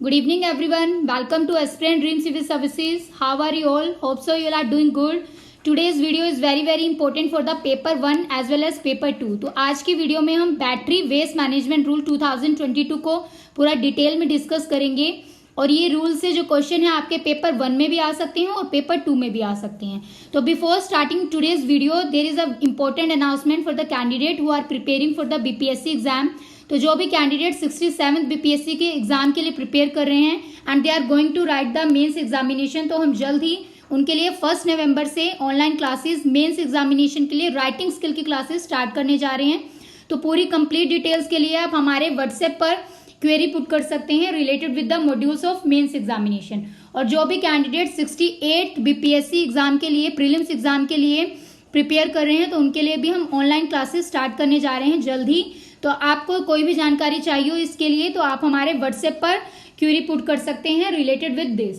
Good evening, everyone. Welcome to Aspirant Dream Civil Services. How are you all? Hope so you all are doing good. Today's video is very important for the paper 1 as well as paper 2. तो आज की video में हम battery waste management rule 2022 को पूरा detail में discuss करेंगे और ये रूल से जो क्वेश्चन है आपके पेपर 1 में भी आ सकते हैं और पेपर 2 में भी आ सकते हैं. तो before starting today's video there is a important announcement for the candidate who are preparing for the BPSC exam. तो जो भी कैंडिडेट 67th बीपीएससी के एग्जाम के लिए प्रिपेयर कर रहे हैं and they are going to write the mains examination, तो हम जल्द ही उनके लिए 1 नवंबर से ऑनलाइन क्लासेस मेंस एग्जामिनेशन के लिए राइटिंग स्किल की क्लासेस स्टार्ट करने जा रहे हैं. तो पूरी कंप्लीट डिटेल्स के लिए आप हमारे व्हाट्सएप पर क्वेरी पुट कर सकते हैं related with the modules of mains examination. और जो भी कैंडिडेट 68th बीपीएससी एग्जाम के लिए प्रीलिम्स एग्जाम के लिए प्रिपेयर कर रहे हैं तो उनके लिए भी हम ऑनलाइन क्लासेस स्टार्ट करने जा रहे हैं जल्द ही. तो आपको कोई भी जानकारी चाहिए हो इसके लिए तो आप हमारे व्हाट्सएप पर क्वेरी पुट कर सकते हैं related with this.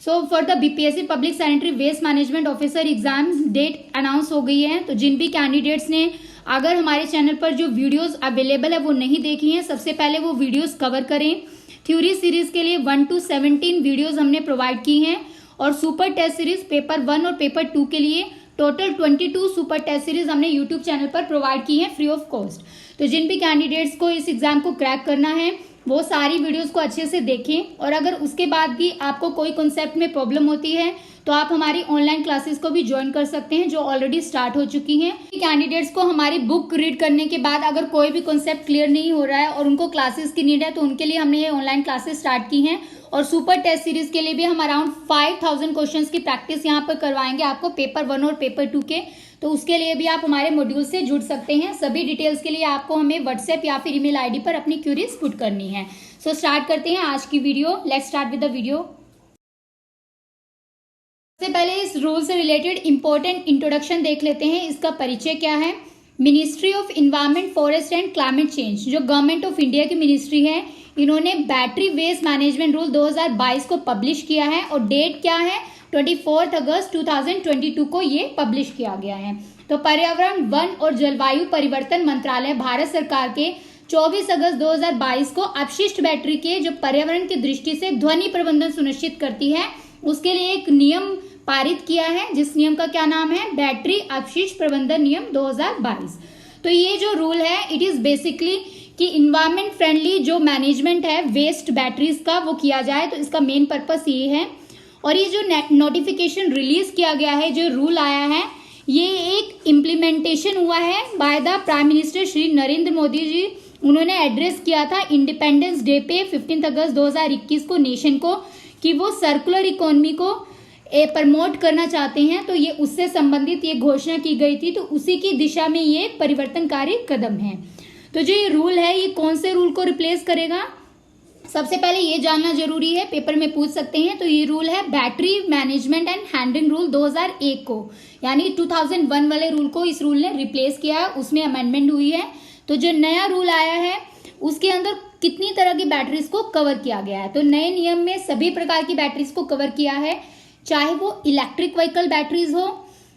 So for the BPSC public sanitary waste management officer exam date announce हो गई है. तो जिन भी कैंडिडेट्स ने अगर हमारे चैनल पर जो वीडियोस अवेलेबल है वो नहीं देखी हैं, सबसे पहले वो वीडियोस कवर करें. थ्योरी सीरीज के लिए 1 to 17 वीडियोस हमने प्रोवाइड की हैं और सुपर टेस्ट सीरीज पेपर 1 और पेपर 2 के लिए टोटल 22 सुपर टेस्ट सीरीज हमने यूट्यूब चैनल पर प्रोवाइड की हैं फ्री ऑफ कॉस्ट. तो जिन भी कैंडिडेट्स को इस एग्जाम को क्रैक करना है वो सारी वीडियोस को अच्छे से देखें और अगर उसके बाद भी आपको कोई कॉन्सेप्ट में प्रॉब्लम होती है तो आप हमारी ऑनलाइन क्लासेस को भी ज्वाइन कर सकते हैं जो ऑलरेडी स्टार्ट हो चुकी हैं. कैंडिडेट्स को हमारी बुक रीड करने के बाद अगर कोई भी कॉन्सेप्ट क्लियर नहीं हो रहा है और उनको क्लासेस की नीड है तो उनके लिए हमने ये ऑनलाइन क्लासेस स्टार्ट की हैं. और सुपर टेस्ट सीरीज के लिए भी हम अराउंड 5000 क्वेश्चंस की प्रैक्टिस यहाँ पर करवाएंगे आपको पेपर 1 और पेपर 2 के. तो उसके लिए भी आप हमारे मॉड्यूल से जुड़ सकते हैं. सभी डिटेल्स के लिए आपको हमें व्हाट्सएप या फिर ईमेल आईडी पर अपनी क्वेरीज पुट करनी है. सो स्टार्ट करते हैं आज की video. Let's start with the video. सबसे पहले इस रूल से रिलेटेड इंपॉर्टेंट इंट्रोडक्शन देख लेते हैं. इसका परिचय क्या है. Ministry of environment forest and climate change जो गवर्नमेंट ऑफ इंडिया की मिनिस्ट्री है इन्होंने बैटरी वेस्ट मैनेजमेंट रूल 2022 को पब्लिश किया है और डेट क्या है 24 अगस्त 2022 को ये पब्लिश किया गया है. तो पर्यावरण वन और जलवायु परिवर्तन मंत्रालय भारत सरकार के 24 अगस्त 2022 को अपशिष्ट बैटरी के जो पर्यावरण की दृष्टि से ध्वनि प्रबंधन सुनिश्चित करती है उसके लिए एक नियम पारित किया है जिस नियम का क्या नाम है बैटरी अपशिष्ट प्रबंधन नियम 2022. तो ये जो रूल है इट इज बेसिकली कि इन्वायरमेंट फ्रेंडली जो मैनेजमेंट है वेस्ट बैटरीज का वो किया जाए. तो इसका मेन पर्पस ये है. और ये जो नोटिफिकेशन रिलीज किया गया है जो रूल आया है ये एक इम्प्लीमेंटेशन हुआ है by the prime minister Shri Narendra Modi ji. उन्होंने एड्रेस किया था इंडिपेंडेंस डे पे 15 अगस्त 2021 को नेशन को कि वो सर्कुलर इकोनॉमी को प्रमोट करना चाहते हैं. तो ये उससे संबंधित ये घोषणा की गई थी. तो उसी की दिशा में ये परिवर्तनकारी कदम है. तो जो ये रूल है ये कौन से रूल को रिप्लेस करेगा सबसे पहले ये जानना जरूरी है, पेपर में पूछ सकते हैं. तो ये रूल है battery management and handling rule 2001 को यानी 2001 वाले रूल को इस रूल ने रिप्लेस किया है. उसमें अमेंडमेंट हुई है. तो जो नया रूल आया है उसके अंदर कितनी तरह की बैटरीज को कवर किया गया है. तो नए नियम में सभी प्रकार की बैटरीज को कवर किया है चाहे वो इलेक्ट्रिक व्हीकल बैटरीज हो,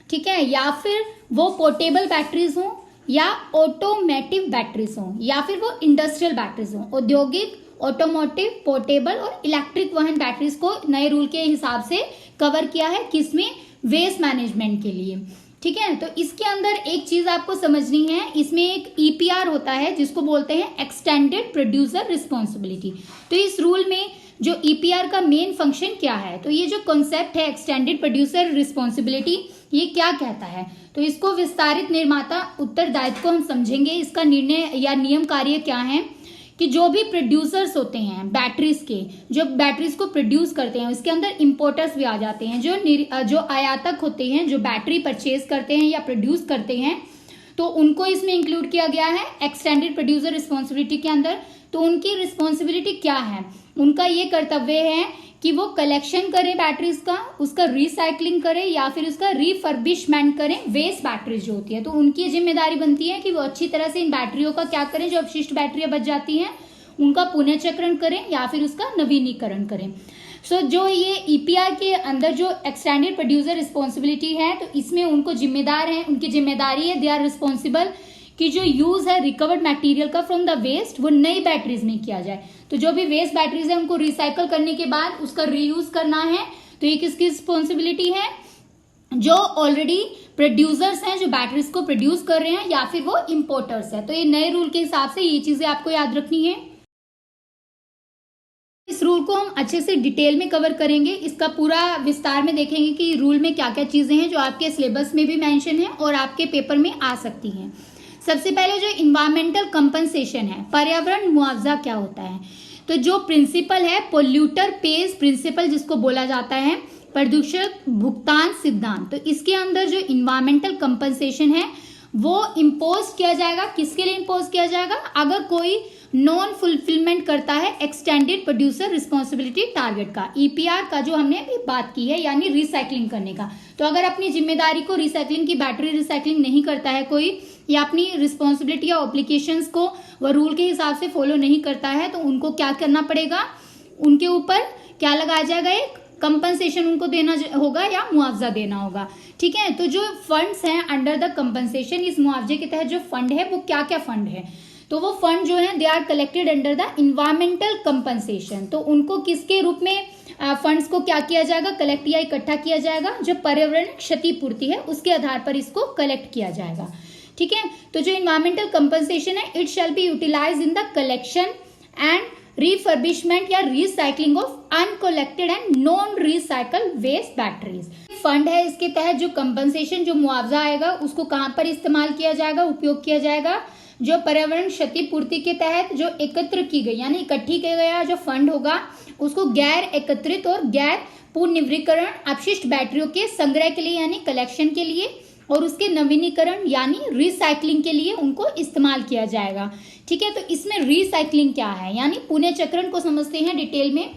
ठीक है, या फिर वो पोर्टेबल बैटरीज हो या ऑटोमेटिव बैटरीज हो या फिर वो इंडस्ट्रियल बैटरीज हो. औद्योगिक ऑटोमोटिव पोर्टेबल और इलेक्ट्रिक वाहन बैटरीज को नए रूल के हिसाब से कवर किया है किसमें वेस्ट मैनेजमेंट के लिए, ठीक है. तो इसके अंदर एक चीज आपको समझनी है, इसमें एक ईपीआर होता है जिसको बोलते हैं एक्सटेंडेड प्रोड्यूसर रिस्पॉन्सिबिलिटी. तो इस रूल में जो ईपीआर का मेन फंक्शन क्या है तो ये जो कॉन्सेप्ट है एक्सटेंडेड प्रोड्यूसर रिस्पॉन्सिबिलिटी ये क्या कहता है. तो इसको विस्तारित निर्माता उत्तरदायित्व को हम समझेंगे. इसका निर्णय या नियम कार्य क्या है कि जो भी प्रोड्यूसर्स होते हैं बैटरीज के जो बैटरीज को प्रोड्यूस करते हैं उसके अंदर इंपोर्टर्स भी आ जाते हैं जो आयातक होते हैं जो बैटरी परचेज करते हैं या प्रोड्यूस करते हैं. तो उनको इसमें इंक्लूड किया गया है एक्सटेंडेड प्रोड्यूसर रिस्पॉन्सिबिलिटी के अंदर. तो उनकी रिस्पॉन्सिबिलिटी क्या है, उनका ये कर्तव्य है कि वो कलेक्शन करें बैटरीज का, उसका रिसाइकलिंग करें या फिर उसका रिफर्बिशमेंट करें वेस्ट बैटरीज जो होती है. तो उनकी जिम्मेदारी बनती है कि वो अच्छी तरह से इन बैटरियों का क्या करें जो अपशिष्ट बैटरियां बच जाती हैं उनका पुनःचक्रण करें या फिर उसका नवीनीकरण करें. सो जो ये ईपीआर के अंदर जो एक्सटेंडेड प्रोड्यूसर रिस्पॉन्सिबिलिटी है तो इसमें उनको जिम्मेदार है, उनकी जिम्मेदारी है, दे आर रिस्पॉन्सिबल कि जो यूज है रिकवर्ड मटेरियल का फ्रॉम द वेस्ट वो नई बैटरीज में किया जाए। तो जो भी वेस्ट बैटरीज है उनको रिसाइकल करने के बाद उसका रीयूज करना है। तो ये किसकी रिस्पॉन्सिबिलिटी है? जो ऑलरेडी प्रोड्यूसर्स हैं, जो बैटरीज को प्रोड्यूस कर रहे हैं, या फिर वो इंपोर्टर्स है। तो ये नए रूल के हिसाब से ये चीजें आपको याद रखनी है। इस रूल को हम अच्छे से डिटेल में कवर करेंगे, इसका पूरा विस्तार में देखेंगे कि रूल में क्या क्या चीजें हैं जो आपके सिलेबस में भी मेंशन है और आपके पेपर में आ सकती हैं। सबसे पहले जो इन्वायरमेंटल कंपनसेशन है, पर्यावरण मुआवजा क्या होता है? तो जो प्रिंसिपल है पोल्यूटर पेज प्रिंसिपल जिसको बोला जाता है, प्रदूषक भुगतान सिद्धांत, तो इसके अंदर जो इन्वायरमेंटल कंपनसेशन है वो इम्पोज किया जाएगा। किसके लिए इम्पोज किया जाएगा? अगर कोई नॉन फुलफिलमेंट करता है एक्सटेंडेड प्रोड्यूसर रिस्पॉन्सिबिलिटी टारगेट का, ईपीआर का जो हमने अभी बात की है, यानी रिसाइकलिंग करने का। तो अगर अपनी जिम्मेदारी को रिसाइकलिंग की बैटरी रिसाइकलिंग नहीं करता है कोई, या अपनी रिस्पॉन्सिबिलिटी या ऑब्लिगेशंस को वह रूल के हिसाब से फॉलो नहीं करता है, तो उनको क्या करना पड़ेगा? उनके ऊपर क्या लगाया जाएगा? एक कंपनसेशन उनको देना होगा या मुआवजा देना होगा। ठीक है, तो जो फंड्स हैं अंडर द कंपनसेशन, इस मुआवजे के तहत जो फंड है वो क्या क्या फंड है? तो वो फंड जो है they are collected under the environmental compensation. तो उनको किसके रूप में फंड्स को क्या किया जाएगा? कलेक्ट या इकट्ठा किया जाएगा। जो पर्यावरण क्षतिपूर्ति है उसके आधार पर इसको कलेक्ट किया जाएगा। ठीक है, तो जो इन्वायरमेंटल कंपनसेशन है it shall be utilise in the collection and refurbishment या recycling of uncollected and non recycle waste batteries. Fund है, इसके तहत जो कंपनसेशन जो मुआवजा आएगा उसको कहां पर इस्तेमाल किया जाएगा, उपयोग किया जाएगा? जो पर्यावरण क्षतिपूर्ति के तहत जो एकत्र की गई यानी इकट्ठी किया गया जो फंड होगा उसको गैर एकत्रित और गैर पुनर्नवीनीकरण अपशिष्ट बैटरियों के संग्रह के लिए यानी कलेक्शन के लिए और उसके नवीनीकरण यानी रिसाइकलिंग के लिए उनको इस्तेमाल किया जाएगा। ठीक है, तो इसमें रिसाइकलिंग क्या है यानी पुनर्चक्रण को समझते हैं डिटेल में।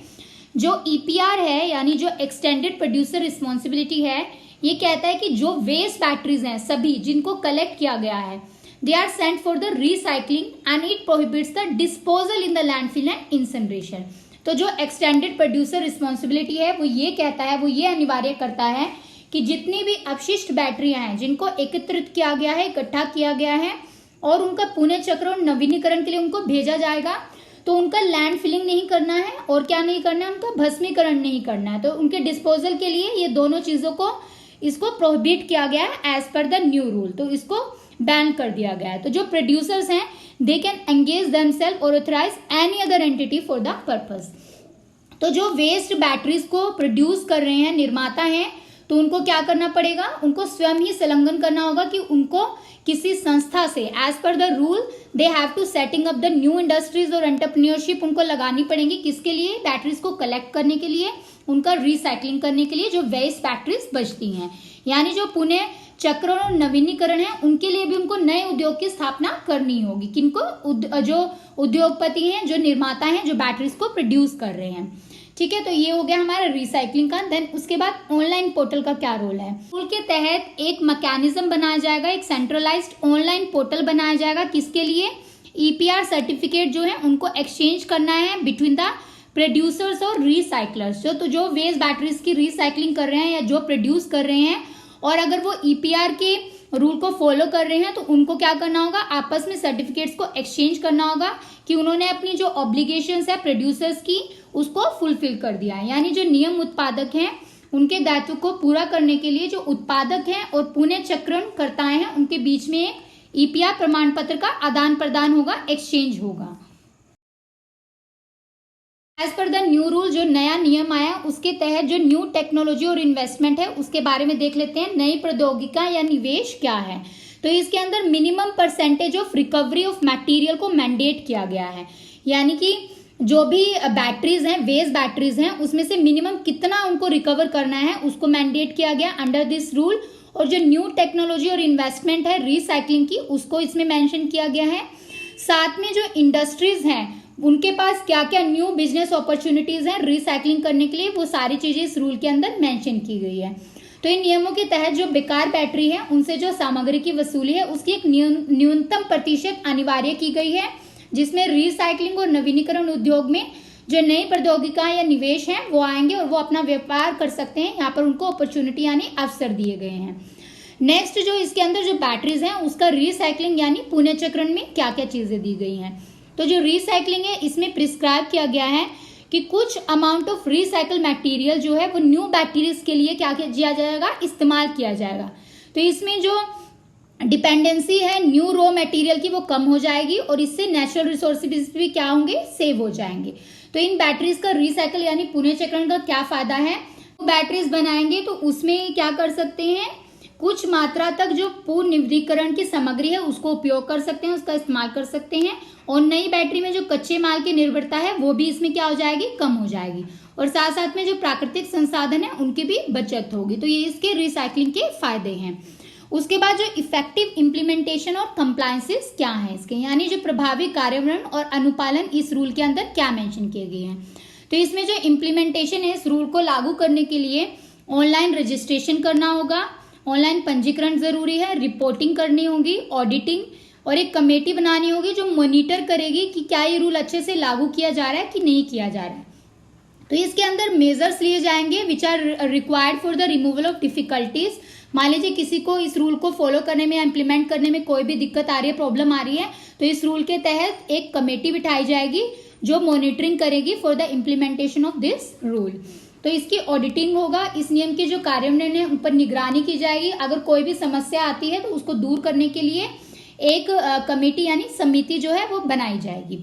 जो ईपीआर है यानी जो एक्सटेंडेड प्रोड्यूसर रिस्पॉन्सिबिलिटी है, ये कहता है कि जो वेस्ट बैटरीज हैं सभी जिनको कलेक्ट किया गया है they are sent for the recycling and it prohibits the disposal in the landfill and incineration। तो जो एक्सटेंडेड प्रोड्यूसर रिस्पॉन्सिबिलिटी है वो ये कहता है, वो ये अनिवार्य करता है कि जितनी भी अपशिष्ट बैटरियां हैं जिनको एकत्रित किया गया है, इकट्ठा किया गया है और उनका पुनर्चक्र और नवीनीकरण के लिए उनको भेजा जाएगा, तो उनका लैंड फिलिंग नहीं करना है और क्या नहीं करना है, उनका भस्मीकरण नहीं करना है। तो उनके डिस्पोजल के लिए ये दोनों चीजों को इसको प्रोहिबिट किया गया है as per the new rule, तो इसको बैन कर दिया गया है। तो जो प्रोड्यूसर्स हैं दे कैन एंगेज देमसेल्फ और authorise any other entity for the purpose. तो जो वेस्ट बैटरीज को प्रोड्यूस कर रहे हैं निर्माता हैं, तो उनको क्या करना पड़ेगा? उनको स्वयं ही संलग्न करना होगा कि उनको किसी संस्था से as per the rule they have to setting up the new industries और एंटरप्रेन्योरशिप उनको लगानी पड़ेगी। किसके लिए? बैटरीज को कलेक्ट करने के लिए, उनका रिसाइकलिंग करने के लिए जो वेस्ट बैटरीज बचती हैं, यानी जो पुणे चक्र और नवीनीकरण है उनके लिए भी उनको नए उद्योग की स्थापना करनी होगी। किनको? जो उद्योगपति हैं, जो निर्माता हैं, जो बैटरीज को प्रोड्यूस कर रहे हैं। ठीक है, तो ये हो गया हमारा रिसाइकलिंग का। देन उसके बाद ऑनलाइन पोर्टल का क्या रोल है? रूल के तहत एक मैकेनिज्म बनाया जाएगा, एक सेंट्रलाइज्ड ऑनलाइन पोर्टल बनाया जाएगा। किसके लिए? ईपीआर सर्टिफिकेट जो है उनको एक्सचेंज करना है बिटवीन द प्रोड्यूसर्स और रिसाइकलर्स। तो जो वेस्ट बैटरीज की रिसाइकलिंग कर रहे हैं या जो प्रोड्यूस कर रहे हैं और अगर वो ईपीआर के रूल को फॉलो कर रहे हैं तो उनको क्या करना होगा? आपस में सर्टिफिकेट्स को एक्सचेंज करना होगा कि उन्होंने अपनी जो ऑब्लिगेशंस है प्रोड्यूसर्स की उसको फुलफिल कर दिया है। यानी जो नियम उत्पादक हैं उनके दायित्व को पूरा करने के लिए जो उत्पादक हैं और पुनर्चक्रण करताएं हैं उनके बीच में एक ईपीआर प्रमाण पत्र का आदान प्रदान होगा, एक्सचेंज होगा। As per the new rule जो नया नियम आया उसके तहत जो न्यू टेक्नोलॉजी और इन्वेस्टमेंट है उसके बारे में देख लेते हैं। नई प्रौद्योगिका या निवेश क्या है? तो इसके अंदर minimum percentage of recovery of material को मैंडेट किया गया है, यानी कि जो भी बैटरीज हैं, वेस्ट बैटरीज हैं, उसमें से मिनिमम कितना उनको रिकवर करना है उसको मैंडेट किया गया अंडर दिस रूल। और जो न्यू टेक्नोलॉजी और इन्वेस्टमेंट है रिसाइकलिंग की उसको इसमें मेंशन किया गया है। साथ में जो इंडस्ट्रीज हैं उनके पास क्या क्या न्यू बिजनेस अपॉर्चुनिटीज हैं रिसाइकलिंग करने के लिए, वो सारी चीजें इस रूल के अंदर मेंशन की गई है। तो इन नियमों के तहत जो बेकार बैटरी है उनसे जो सामग्री की वसूली है उसकी एक न्यूनतम प्रतिशत अनिवार्य की गई है, जिसमें रिसाइकलिंग और नवीनीकरण उद्योग में जो नई प्रौद्योगिका या निवेश है वो आएंगे और वो अपना व्यापार कर सकते हैं। यहाँ पर उनको अपॉर्चुनिटी यानी अवसर दिए गए हैं। नेक्स्ट जो इसके अंदर जो बैटरीज हैं उसका रिसाइकलिंग यानी पुनर्चक्रण में क्या क्या चीजें दी गई हैं। तो जो रिसाइकलिंग है इसमें प्रिस्क्राइब किया गया है कि कुछ अमाउंट ऑफ रिसाइकल मटेरियल जो है वो न्यू बैटरीज के लिए क्या किया जाएगा, इस्तेमाल किया जाएगा। तो इसमें जो डिपेंडेंसी है न्यू रॉ मटेरियल की वो कम हो जाएगी और इससे नेचुरल रिसोर्सेज भी क्या होंगे, सेव हो जाएंगे। तो इन बैटरीज का रिसाइकल यानी पुनर्चक्रण का क्या फायदा है, बैटरीज बनाएंगे तो उसमें क्या कर सकते हैं, कुछ मात्रा तक जो पुनर्नवीनीकरण की सामग्री है उसको उपयोग कर सकते हैं, उसका इस्तेमाल कर सकते हैं और नई बैटरी में जो कच्चे माल की निर्भरता है वो भी इसमें क्या हो जाएगी, कम हो जाएगी और साथ साथ में जो प्राकृतिक संसाधन है उनकी भी बचत होगी। तो ये इसके रिसाइकलिंग के फायदे हैं। उसके बाद जो इफेक्टिव इम्प्लीमेंटेशन और कंप्लायंसेस क्या है इसके, यानी जो प्रभावी कार्यान्वयन और अनुपालन इस रूल के अंदर क्या मेंशन किए गए हैं। तो इसमें जो इम्प्लीमेंटेशन है इस रूल को लागू करने के लिए ऑनलाइन रजिस्ट्रेशन करना होगा, ऑनलाइन पंजीकरण जरूरी है, रिपोर्टिंग करनी होगी, ऑडिटिंग और एक कमेटी बनानी होगी जो मॉनिटर करेगी कि क्या ये रूल अच्छे से लागू किया जा रहा है कि नहीं किया जा रहा है। तो इसके अंदर मेजर्स लिए जाएंगे which are required for the removal of difficulties. मान लीजिए किसी को इस रूल को फॉलो करने में या इम्प्लीमेंट करने में कोई भी दिक्कत आ रही है, प्रॉब्लम आ रही है, तो इस रूल के तहत एक कमेटी बिठाई जाएगी जो मॉनिटरिंग करेगी for the implementation of this rule. तो इसकी ऑडिटिंग होगा, इस नियम की जो कार्यान्वयन है उन पर निगरानी की जाएगी। अगर कोई भी समस्या आती है तो उसको दूर करने के लिए एक कमेटी यानी समिति जो है वो बनाई जाएगी।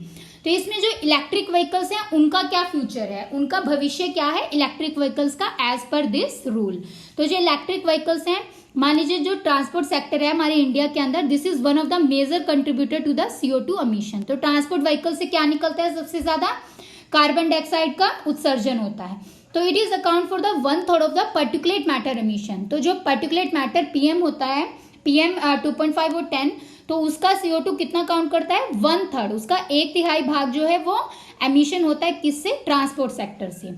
तो इसमें जो इलेक्ट्रिक व्हीकल्स हैं उनका क्या फ्यूचर है, उनका भविष्य क्या है इलेक्ट्रिक व्हीकल्स का एज पर दिस रूल। तो जो इलेक्ट्रिक व्हीकल्स हैं, मान लीजिए जो ट्रांसपोर्ट सेक्टर है हमारे इंडिया के अंदर, this is one of the major contributor to the CO2 emission. तो ट्रांसपोर्ट व्हीकल से क्या निकलता है, सबसे ज्यादा कार्बन डाइऑक्साइड का उत्सर्जन होता है। तो it is account for the 1/3 of the particulate matter emission. तो जो पर्टिकुलेट मैटर PM होता है, PM 2.5 और 10, तो उसका CO2 कितना काउंट करता है, 1/3, उसका 1/3 भाग जो है वो एमिशन होता है किससे, ट्रांसपोर्ट सेक्टर से।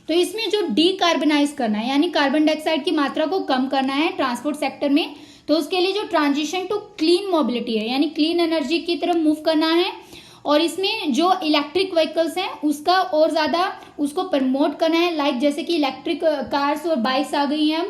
तो इसमें जो डीकार्बनाइज करना है यानी कार्बन डाइऑक्साइड की मात्रा को कम करना है ट्रांसपोर्ट सेक्टर में, तो उसके लिए जो ट्रांजिशन टू क्लीन मोबिलिटी है यानी क्लीन एनर्जी की तरफ मूव करना है और इसमें जो इलेक्ट्रिक व्हीकल्स हैं उसका और ज्यादा उसको प्रमोट करना है। लाइक जैसे कि इलेक्ट्रिक कार्स और बाइक्स आ गई हैं,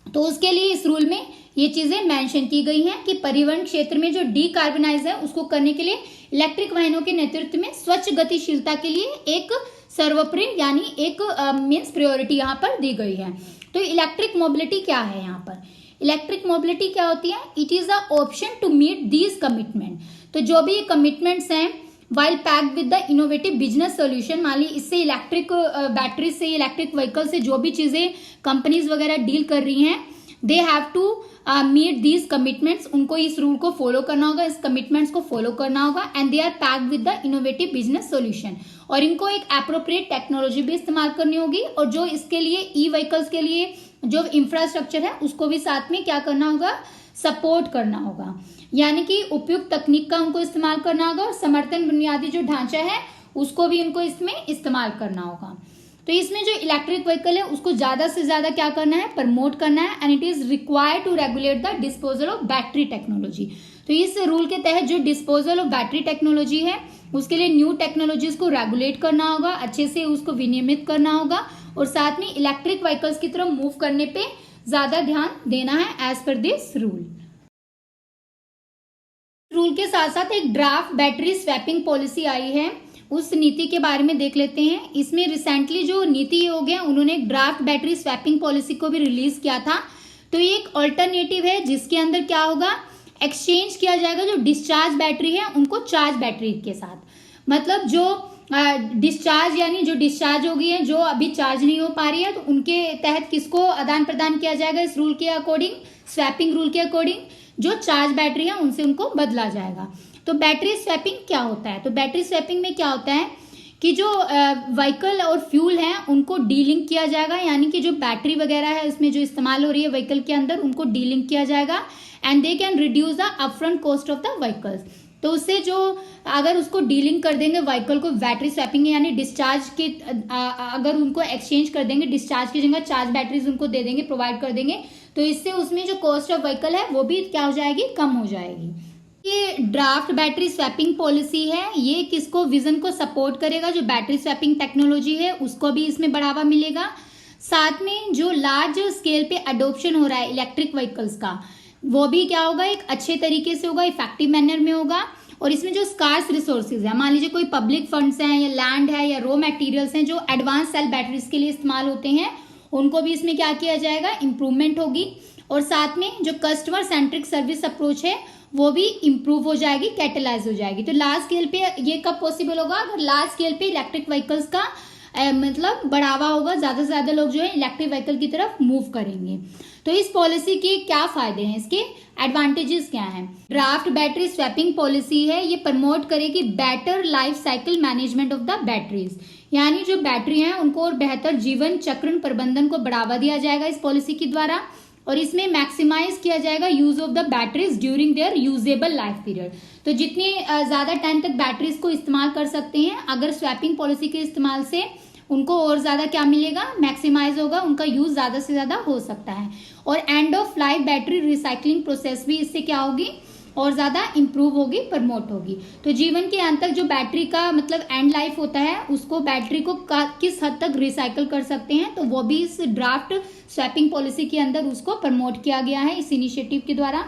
तो उसके लिए इस रूल में ये चीजें मेंशन की गई हैं कि परिवहन क्षेत्र में जो डीकार्बनाइज है उसको करने के लिए इलेक्ट्रिक वाहनों के नेतृत्व में स्वच्छ गतिशीलता के लिए एक सर्वोपरि यानी एक मीन्स प्रायोरिटी यहाँ पर दी गई है। तो इलेक्ट्रिक मोबिलिटी क्या है, यहाँ पर इलेक्ट्रिक मोबिलिटी क्या होती है, it is a option to meet these commitment. तो जो भी कमिटमेंट्स हैं while packed with the innovative business solution, मान ली इससे इलेक्ट्रिक बैटरी से इलेक्ट्रिक व्हीकल से जो भी चीजें कंपनीज वगैरह डील कर रही हैं, they have to meet these commitments, उनको इस रूल को फॉलो करना होगा, इस कमिटमेंट्स को फॉलो करना होगा and they are packed with the innovative business solution. और इनको एक एप्रोप्रिएट टेक्नोलॉजी भी इस्तेमाल करनी होगी और जो इसके लिए व्हीकल्स के लिए जो इंफ्रास्ट्रक्चर है उसको भी साथ में क्या करना होगा, सपोर्ट करना होगा, यानी कि उपयुक्त तकनीक का उनको इस्तेमाल करना होगा और समर्थन बुनियादी जो ढांचा है उसको भी उनको इसमें इस्तेमाल करना होगा। तो इसमें जो इलेक्ट्रिक व्हीकल है उसको ज्यादा से ज्यादा क्या करना है, प्रमोट करना है and it is required to regulate the disposal of battery technology. तो इस रूल के तहत जो डिस्पोजल ऑफ बैटरी टेक्नोलॉजी है उसके लिए न्यू टेक्नोलॉजीज को रेगुलेट करना होगा, अच्छे से उसको विनियमित करना होगा और साथ में इलेक्ट्रिक व्हीकल्स की तरफ मूव करने पे ज्यादा ध्यान देना है as per this rule. Rule के साथ साथ एक ड्राफ्ट बैटरी स्वैपिंग पॉलिसी आई है, उस नीति के बारे में देख लेते हैं। इसमें रिसेंटली जो नीति हो गया उन्होंने एक ड्राफ्ट बैटरी स्वैपिंग पॉलिसी को भी रिलीज किया था। तो ये एक ऑल्टरनेटिव है जिसके अंदर क्या होगा, एक्सचेंज किया जाएगा जो डिस्चार्ज बैटरी है उनको चार्ज बैटरी के साथ, मतलब जो डिस्चार्ज यानी जो डिस्चार्ज हो गई है जो अभी चार्ज नहीं हो पा रही है तो उनके तहत किसको आदान प्रदान किया जाएगा, इस रूल के अकॉर्डिंग, स्वैपिंग रूल के अकॉर्डिंग जो चार्ज बैटरी है उनसे उनको बदला जाएगा। तो बैटरी स्वैपिंग क्या होता है, तो बैटरी स्वैपिंग में क्या होता है कि जो व्हीकल और फ्यूल है उनको डीलिंक किया जाएगा, यानी कि जो बैटरी वगैरह है उसमें जो इस्तेमाल हो रही है व्हीकल के अंदर उनको डीलिंक किया जाएगा and they can reduce the upfront cost of the vehicles. तो उससे जो अगर उसको डीलिंग कर देंगे व्हीकल को बैटरी स्वैपिंग यानी डिस्चार्ज के अगर उनको एक्सचेंज कर देंगे, डिस्चार्ज की जगह चार्ज बैटरीज उनको दे देंगे, प्रोवाइड कर देंगे, तो इससे उसमें जो कॉस्ट ऑफ व्हीकल है वो भी क्या हो जाएगी, कम हो जाएगी। ये ड्राफ्ट बैटरी स्वैपिंग पॉलिसी है, ये किसको, विजन को सपोर्ट करेगा, जो बैटरी स्वैपिंग टेक्नोलॉजी है उसको भी इसमें बढ़ावा मिलेगा। साथ में जो लार्ज स्केल पे अडोप्शन हो रहा है इलेक्ट्रिक व्हीकल्स का, वो भी क्या होगा, एक अच्छे तरीके से होगा, इफेक्टिव मैनर में होगा। और इसमें जो स्कार्स रिसोर्सेज है, मान लीजिए कोई पब्लिक फंड्स हैं या लैंड है या रॉ मटेरियल्स हैं जो एडवांस सेल बैटरीज के लिए इस्तेमाल होते हैं, उनको भी इसमें क्या किया जाएगा, इम्प्रूवमेंट होगी। और साथ में जो कस्टमर सेंट्रिक सर्विस अप्रोच है वो भी इम्प्रूव हो जाएगी, कैटलाइज हो जाएगी। तो लार्ज स्केल पे ये कब पॉसिबल होगा, अगर लार्ज स्केल पे इलेक्ट्रिक व्हीकल्स का मतलब बढ़ावा होगा, ज्यादा से ज्यादा लोग जो है इलेक्ट्रिक व्हीकल की तरफ मूव करेंगे। तो इस पॉलिसी के क्या फायदे हैं, इसके एडवांटेजेस क्या हैं। ड्राफ्ट बैटरी स्वैपिंग पॉलिसी है, ये प्रमोट करेगी better life cycle management of the batteries, यानी जो बैटरी हैं उनको और बेहतर जीवन चक्रण प्रबंधन को बढ़ावा दिया जाएगा इस पॉलिसी के द्वारा। और इसमें मैक्सिमाइज किया जाएगा use of the batteries during their usable life period. तो जितनी ज्यादा टाइम तक बैटरीज को इस्तेमाल कर सकते हैं, अगर स्वैपिंग पॉलिसी के इस्तेमाल से उनको और ज्यादा क्या मिलेगा, मैक्सिमाइज होगा, उनका यूज ज्यादा से ज्यादा हो सकता है। और end of life battery recycling process भी इससे क्या होगी, और ज्यादा इंप्रूव होगी, प्रमोट होगी। तो जीवन के अंत तक जो बैटरी का मतलब एंड लाइफ होता है, उसको बैटरी को किस हद तक रिसाइकल कर सकते हैं, तो वो भी इस ड्राफ्ट स्वैपिंग पॉलिसी के अंदर उसको प्रमोट किया गया है इस इनिशिएटिव के द्वारा।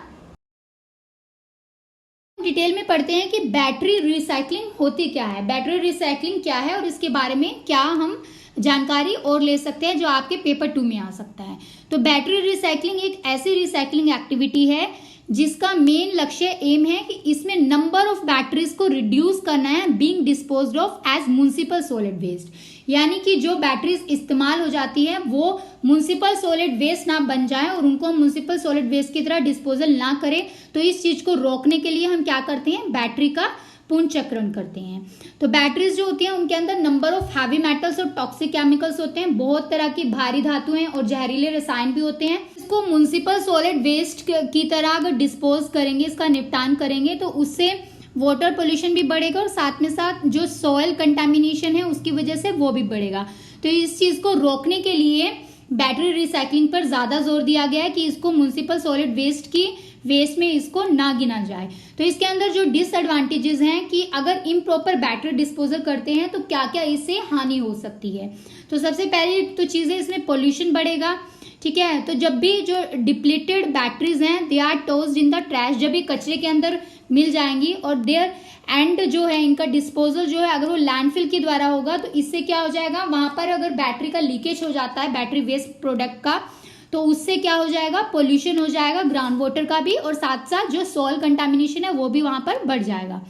डिटेल में पढ़ते हैं कि बैटरी रिसाइकलिंग होती क्या है, बैटरी रिसाइकलिंग क्या है और इसके बारे में क्या हम जानकारी और ले सकते हैं जो आपके पेपर 2 में आ सकता है। तो बैटरी रिसाइकलिंग एक ऐसी रिसाइकलिंग एक्टिविटी है जिसका मेन लक्ष्य एम है कि इसमें नंबर ऑफ बैटरीज को रिड्यूस करना है being disposed of as municipal solid waste, यानी कि जो बैटरीज इस्तेमाल हो जाती है वो म्युनिसिपल सॉलिड वेस्ट ना बन जाए और उनको म्युनिसिपल सॉलिड वेस्ट की तरह डिस्पोजल ना करें। तो इस चीज को रोकने के लिए हम क्या करते हैं, बैटरी का पुनर्चक्रण करते हैं। तो बैटरीज जो होती हैं उनके अंदर नंबर ऑफ हैवी मेटल्स और टॉक्सिक केमिकल्स होते हैं, बहुत तरह की भारी धातुएं और जहरीले रसायन भी होते हैं। इसको म्युनिसिपल सॉलिड वेस्ट की तरह अगर डिस्पोज करेंगे, इसका निपटान करेंगे, तो उससे वाटर पोल्यूशन भी बढ़ेगा और साथ में साथ जो सॉइल कंटामिनेशन है उसकी वजह से वो भी बढ़ेगा। तो इस चीज को रोकने के लिए बैटरी रिसाइकलिंग पर ज्यादा जोर दिया गया है कि इसको म्युनिसिपल सॉलिड वेस्ट में इसको ना गिना जाए। तो इसके अंदर जो डिसएडवांटेजेस हैं कि अगर इम्प्रॉपर बैटरी डिस्पोजल करते हैं तो क्या क्या इससे हानि हो सकती है। तो सबसे पहली तो चीज है इसमें पोल्यूशन बढ़ेगा, ठीक है। तो जब भी जो डिप्लीटेड बैटरीज हैं they are tossed in the trash, जब भी कचरे के अंदर मिल जाएंगी और देयर एंड जो है इनका डिस्पोजल जो है अगर वो लैंडफिल के द्वारा होगा तो इससे क्या हो जाएगा, वहां पर अगर बैटरी का लीकेज हो जाता है बैटरी वेस्ट प्रोडक्ट का, तो उससे क्या हो जाएगा, पोल्यूशन हो जाएगा ग्राउंड वाटर का भी और साथ साथ जो सॉइल कंटामिनेशन है वो भी वहां पर बढ़ जाएगा।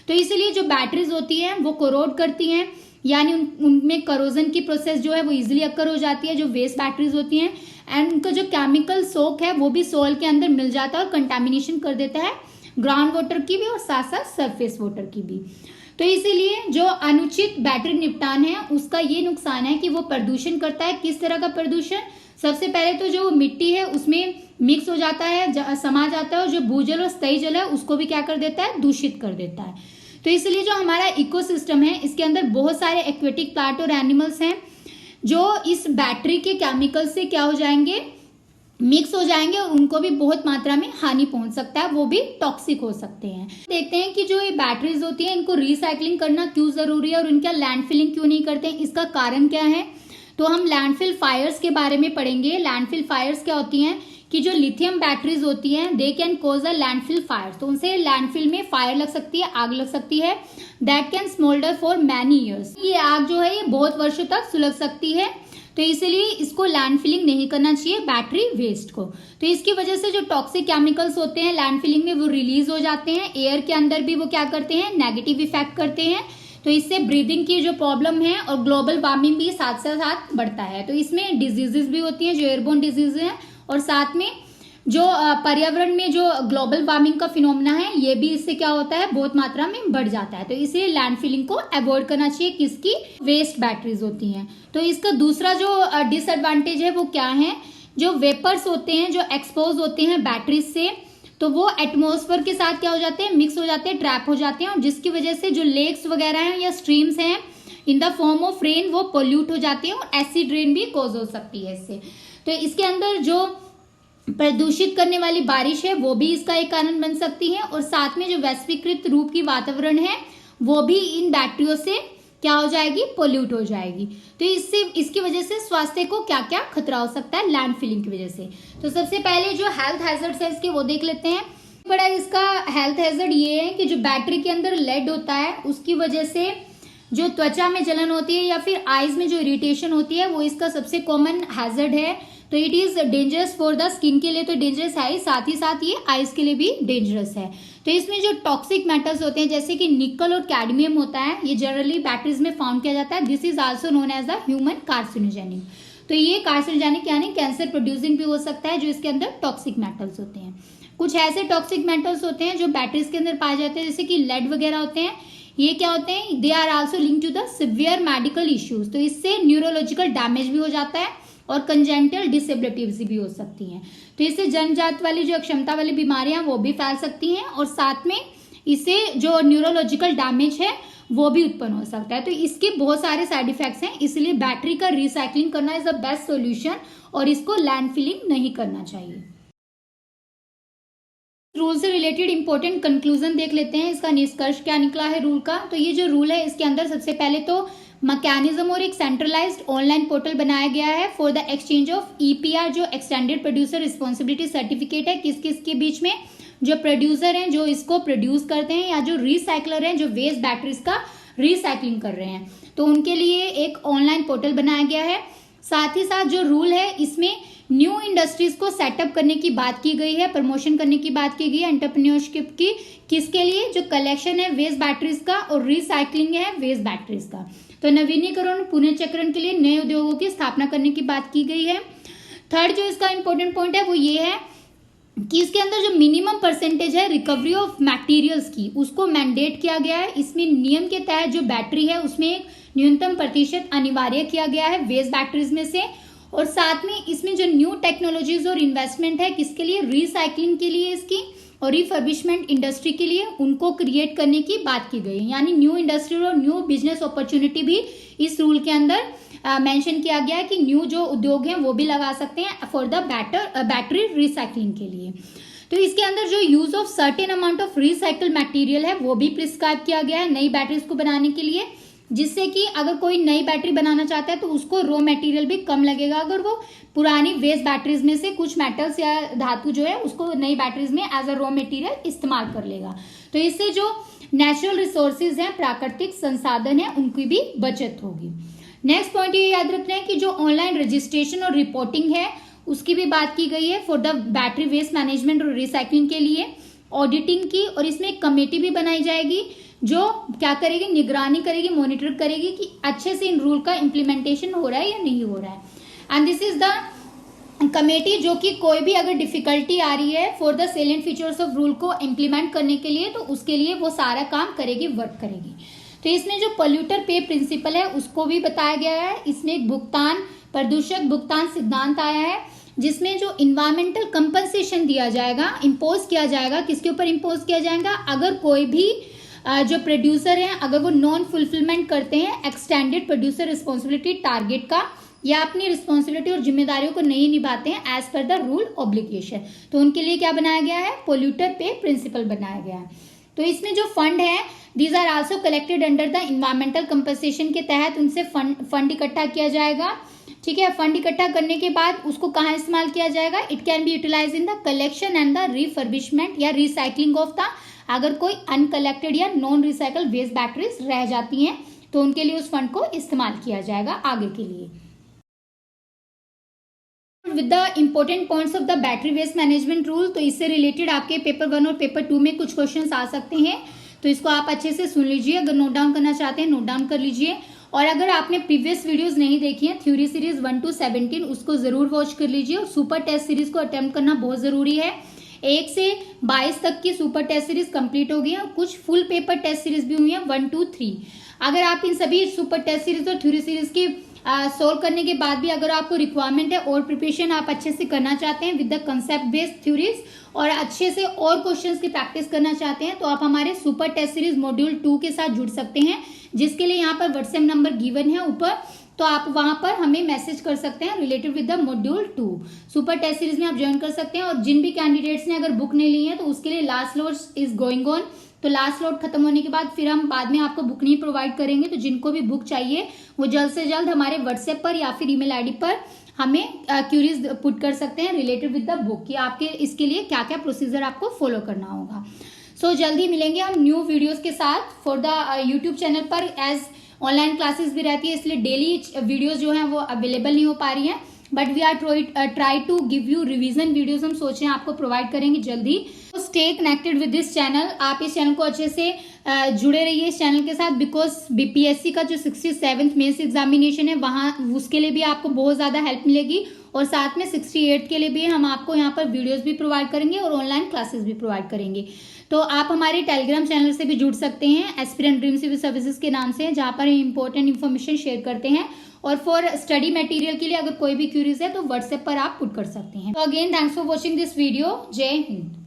तो इसलिए जो बैटरीज होती हैं वो कोरोड करती हैं, यानी उनमें करोजन की प्रोसेस जो है वो इजिली अक्कर हो जाती है जो वेस्ट बैटरीज होती हैं, एंड उनका जो केमिकल सोक है वो भी सॉइल के अंदर मिल जाता है और कंटामिनेशन कर देता है ग्राउंड वाटर की भी और साथ साथ सरफेस वाटर की भी। तो इसीलिए जो अनुचित बैटरी निपटान है उसका ये नुकसान है कि वो प्रदूषण करता है। किस तरह का प्रदूषण, सबसे पहले तो जो मिट्टी है उसमें मिक्स हो जाता है, समा जाता है और जो भूजल और स्थायी जल है उसको भी क्या कर देता है, दूषित कर देता है। तो इसलिए जो हमारा इकोसिस्टम है इसके अंदर बहुत सारे एक्वेटिक प्लांट और एनिमल्स हैं जो इस बैटरी के केमिकल से क्या हो जाएंगे, मिक्स हो जाएंगे और उनको भी बहुत मात्रा में हानि पहुंच सकता है, वो भी टॉक्सिक हो सकते हैं। देखते हैं कि जो ये बैटरीज होती हैं इनको रिसाइकलिंग करना क्यों जरूरी है और इनका लैंडफिलिंग क्यों नहीं करते हैं, इसका कारण क्या है। तो हम लैंडफिल फायर्स के बारे में पढ़ेंगे। लैंडफिल फायर्स क्या होती हैं कि जो लिथियम बैटरीज होती हैं they can cause a landfill fire, तो उनसे लैंडफिल में फायर लग सकती है, आग लग सकती है, that can smoulder for many years. ये आग जो है ये बहुत वर्षों तक सुलग सकती है, तो इसलिए इसको लैंडफिलिंग नहीं करना चाहिए बैटरी वेस्ट को। तो इसकी वजह से जो टॉक्सिक केमिकल्स होते हैं लैंडफिलिंग में वो रिलीज हो जाते हैं, एयर के अंदर भी वो क्या करते हैं, नेगेटिव इफेक्ट करते हैं। तो इससे ब्रीदिंग की जो प्रॉब्लम है और ग्लोबल वार्मिंग भी साथ साथ बढ़ता है। तो इसमें डिजीजेस भी होती हैं जो एयरबोर्न डिजीज हैं और साथ में जो पर्यावरण में जो ग्लोबल वार्मिंग का फिनोमेना है ये भी इससे क्या होता है, बहुत मात्रा में बढ़ जाता है। तो इसलिए लैंडफिलिंग को अवॉइड करना चाहिए, किसकी, वेस्ट बैटरीज होती हैं। तो इसका दूसरा जो डिसएडवांटेज है वो क्या है, जो वेपर्स होते हैं जो एक्सपोज होते हैं बैटरीज से, तो वो एटमॉस्फेयर के साथ क्या हो जाते हैं, मिक्स हो जाते हैं, ट्रैप हो जाते हैं और जिसकी वजह से जो लेक्स वगैरह हैं या स्ट्रीम्स हैं in the form of rain वो पोल्यूट हो जाती हैं और एसिड रेन भी कॉज हो सकती है इससे। तो इसके अंदर जो प्रदूषित करने वाली बारिश है वो भी इसका एक कारण बन सकती है और साथ में जो वैश्वीकृत रूप की वातावरण है वो भी इन बैटरियों से क्या हो जाएगी, पोल्यूट हो जाएगी। तो इससे इसकी वजह से स्वास्थ्य को क्या क्या खतरा हो सकता है लैंड फिलिंग की वजह से। तो सबसे पहले जो हेल्थ हैजर्ड्स है इसके वो देख लेते हैं। बड़ा इसका हेल्थ हैजर्ड ये है कि जो बैटरी के अंदर लेड होता है उसकी वजह से जो त्वचा में जलन होती है या फिर आईज में जो इरिटेशन होती है वो इसका सबसे कॉमन हैजर्ड है। तो it is dangerous for the skin के लिए तो डेंजरस है, साथ ही साथ ये आईज के लिए भी डेंजरस है। तो इसमें जो टॉक्सिक मेटल्स होते हैं जैसे कि निकल और कैडमियम होता है, ये जनरली बैटरीज में फाउंड किया जाता है। This is also known as the human carcinogenic. तो ये कार्सिनोजेनिक यानी कैंसर प्रोड्यूसिंग भी हो सकता है जो इसके अंदर टॉक्सिक मेटल्स होते हैं। कुछ ऐसे टॉक्सिक मेटल्स होते हैं जो बैटरीज के अंदर पाए जाते हैं जैसे कि लेड वगैरह होते हैं। ये क्या होते हैं, they are also link to the severe medical issues. तो इससे न्यूरोलॉजिकल डैमेज भी हो जाता है और कंजेंटल डिसेबिलिटीज भी हो सकती हैं। तो इससे जन्मजात वाली जो अक्षमता वाली बीमारियां वो भी फैल सकती हैं और साथ में इससे जो न्यूरोलॉजिकल डैमेज है वो भी उत्पन्न हो सकता है। तो इसके बहुत सारे साइड इफेक्ट्स हैं, इसलिए बैटरी का रिसाइकलिंग करना इज द बेस्ट सोल्यूशन और इसको लैंड फिलिंग नहीं करना चाहिए। रूल से रिलेटेड इंपॉर्टेंट कंक्लूजन देख लेते हैं, इसका निष्कर्ष क्या निकला है रूल का। तो ये जो रूल है इसके अंदर सबसे पहले तो मैकेनिज्म और एक सेंट्रलाइज्ड ऑनलाइन पोर्टल बनाया गया है for the exchange of EPR जो एक्सटेंडेड प्रोड्यूसर रिस्पॉन्सिबिलिटी सर्टिफिकेट है किस किस के बीच में, जो प्रोड्यूसर हैं जो इसको प्रोड्यूस करते हैं या जो रिसाइकलर हैं जो वेस्ट बैटरीज का रिसाइकलिंग कर रहे हैं, तो उनके लिए एक ऑनलाइन पोर्टल बनाया गया है। साथ ही साथ जो रूल है इसमें न्यू इंडस्ट्रीज को सेटअप करने की बात की गई है, प्रमोशन करने की बात की गई है एंटरप्रेन्योरशिप की, किसके लिए, जो कलेक्शन है वेस्ट बैटरीज का और रिसाइकलिंग है वेस्ट बैटरीज का। तो नवीनीकरण पुनर्चक्रण के लिए नए उद्योगों की स्थापना करने की बात की गई है। थर्ड जो इसका इंपॉर्टेंट पॉइंट है वो ये है कि इसके अंदर जो मिनिमम परसेंटेज है रिकवरी ऑफ मटेरियल्स की उसको मैंडेट किया गया है। इसमें नियम के तहत जो बैटरी है उसमें एक न्यूनतम प्रतिशत अनिवार्य किया गया है वेस्ट बैटरीज में से, और साथ में इसमें जो न्यू टेक्नोलॉजीज और इन्वेस्टमेंट है किसके लिए, रिसाइकलिंग के लिए इसकी और रिफर्बिशमेंट इंडस्ट्री के लिए उनको क्रिएट करने की बात की गई है। यानी न्यू इंडस्ट्री और न्यू बिजनेस अपॉर्चुनिटी भी इस रूल के अंदर मेंशन किया गया है कि न्यू जो उद्योग हैं वो भी लगा सकते हैं फॉर द बैटरी रिसाइकलिंग के लिए। तो इसके अंदर जो use of certain amount of recycle material है वो भी प्रिस्क्राइब किया गया है नई बैटरीज को बनाने के लिए, जिससे कि अगर कोई नई बैटरी बनाना चाहता है तो उसको रॉ मटेरियल भी कम लगेगा अगर वो पुरानी वेस्ट बैटरीज में से कुछ मेटल्स या धातु जो है उसको नई बैटरीज में एज अ रॉ मटेरियल इस्तेमाल कर लेगा। तो इससे जो नेचुरल रिसोर्सेज हैं, प्राकृतिक संसाधन है, उनकी भी बचत होगी। नेक्स्ट पॉइंट ये याद रखना है कि जो ऑनलाइन रजिस्ट्रेशन और रिपोर्टिंग है उसकी भी बात की गई है for the battery waste management और रिसाइकलिंग के लिए, ऑडिटिंग की, और इसमें एक कमेटी भी बनाई जाएगी जो क्या करेगी, निगरानी करेगी, मॉनिटर करेगी कि अच्छे से इन रूल का इम्प्लीमेंटेशन हो रहा है या नहीं हो रहा है। And this is the committee जो कि कोई भी अगर डिफिकल्टी आ रही है for the salient features of rule को इम्प्लीमेंट करने के लिए तो उसके लिए वो सारा काम करेगी, वर्क करेगी। तो इसमें जो पोल्यूटर पे प्रिंसिपल है उसको भी बताया गया है। इसमें एक प्रदूषक भुगतान सिद्धांत आया है जिसमें जो इन्वायरमेंटल कंपनसेशन दिया जाएगा, इम्पोज किया जाएगा, किसके ऊपर इम्पोज किया जाएगा, अगर कोई भी जो प्रोड्यूसर हैं अगर वो नॉन फुलफिलमेंट करते हैं एक्सटेंडेड प्रोड्यूसर रिस्पॉन्सिबिलिटी टारगेट का या अपनी रिस्पॉन्सिबिलिटी और जिम्मेदारियों को नहीं निभाते हैं as per the rule obligation, तो उनके लिए क्या बनाया गया है, पोल्यूटर पे प्रिंसिपल बनाया गया है। तो इसमें जो फंड है these are also collected under the environmental compensation के तहत उनसे फंड इकट्ठा किया जाएगा। ठीक है, फंड इकट्ठा करने के बाद उसको कहाँ इस्तेमाल किया जाएगा, it can be utilise in the collection and the refurbishment या रिसाइकलिंग ऑफ द, अगर कोई अनकलेक्टेड या नॉन रिसाइकल वेस्ट बैटरीज रह जाती हैं तो उनके लिए उस फंड को इस्तेमाल किया जाएगा आगे के लिए। With the important points of the battery waste management rule, तो इससे रिलेटेड आपके पेपर 1 और पेपर 2 में कुछ क्वेश्चंस आ सकते हैं, तो इसको आप अच्छे से सुन लीजिए। अगर नोट डाउन करना चाहते हैं नोट डाउन कर लीजिए, और अगर आपने प्रीवियस वीडियोस नहीं देखी हैं थ्योरी सीरीज 1 to 17 उसको जरूर वॉच कर लीजिए, और सुपर टेस्ट सीरीज को अटेम्प्ट करना बहुत जरूरी है। 1 से 22 तक की सुपर टेस्ट सीरीज कंप्लीट हो गई है और कुछ फुल पेपर टेस्ट सीरीज भी हुई है 1 to 3। अगर आप इन सभी सुपर टेस्ट सीरीज और थ्योरी सीरीज की सोल्व करने के बाद भी अगर आपको रिक्वायरमेंट है और प्रिपरेशन आप अच्छे से करना चाहते हैं with the concept based theories और अच्छे से और क्वेश्चंस की प्रैक्टिस करना चाहते हैं, तो आप हमारे सुपर टेस्ट सीरीज मॉड्यूल 2 के साथ जुड़ सकते हैं, जिसके लिए यहाँ पर व्हाट्सएप नंबर गिवन है ऊपर, तो आप वहां पर हमें मैसेज कर सकते हैं related with the module 2। Super test series में आप ज्वाइन कर सकते हैं, और जिन भी कैंडिडेट्स ने अगर बुक नहीं ली है तो उसके लिए last lot is going on, तो लास्ट स्लॉट खत्म होने के बाद फिर हम बाद में आपको बुक नहीं प्रोवाइड करेंगे। तो जिनको भी बुक चाहिए वो जल्द से जल्द हमारे व्हाट्सएप पर या फिर ईमेल आईडी पर हमें क्यूरीज पुट कर सकते हैं रिलेटेड विद द बुक कि आपके इसके लिए क्या क्या प्रोसीजर आपको फॉलो करना होगा। सो जल्दी मिलेंगे हम न्यू वीडियोस के साथ फॉर द यूट्यूब चैनल पर। एज ऑनलाइन क्लासेस भी रहती है इसलिए डेली वीडियोस जो हैं वो अवेलेबल नहीं हो पा रही हैं, but we are try to give you revision videos हम सोच रहे हैं आपको प्रोवाइड करेंगे जल्दी। तो stay connected with this channel, आप इस चैनल को अच्छे से जुड़े रहिए इस चैनल के साथ, बिकॉज बीपीएससी का जो 67th मेंस एग्जामिनेशन है वहाँ उसके लिए भी आपको बहुत ज़्यादा हेल्प मिलेगी और साथ में 68 के लिए भी हम आपको यहाँ पर वीडियोस भी प्रोवाइड करेंगे और ऑनलाइन क्लासेस भी प्रोवाइड करेंगे। तो आप हमारे टेलीग्राम चैनल से भी जुड़ सकते हैं, एस्पिरेंट ड्रीम सिविल सर्विसेज के नाम से, जहाँ पर इंपॉर्टेंट इन्फॉर्मेशन शेयर करते हैं। और फॉर स्टडी मटेरियल के लिए अगर कोई भी क्यूरीज है तो व्हाट्सएप पर आप पुट कर सकते हैं। तो again thanks for watching this video. जय हिंद।